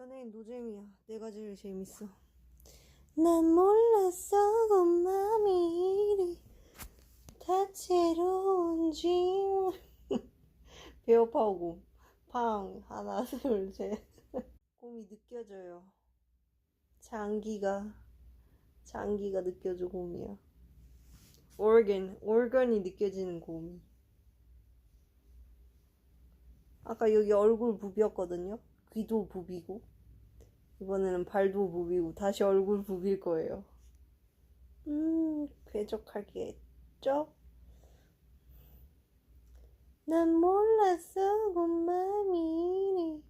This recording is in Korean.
연예인 노잼이야. 내가 제일 재밌어. 난 몰랐어 맘이 이리 다채로운지. 배고파오고 팡 하나 둘셋 곰이 느껴져요. 장기가 느껴져. 곰이야. organ이 느껴지는 곰이. 아까 여기 얼굴 부비었거든요. 귀도 부비고 이번에는 발도 부비고 다시 얼굴 부빌 거예요. 쾌적하겠죠? 난 몰랐어 곰맘이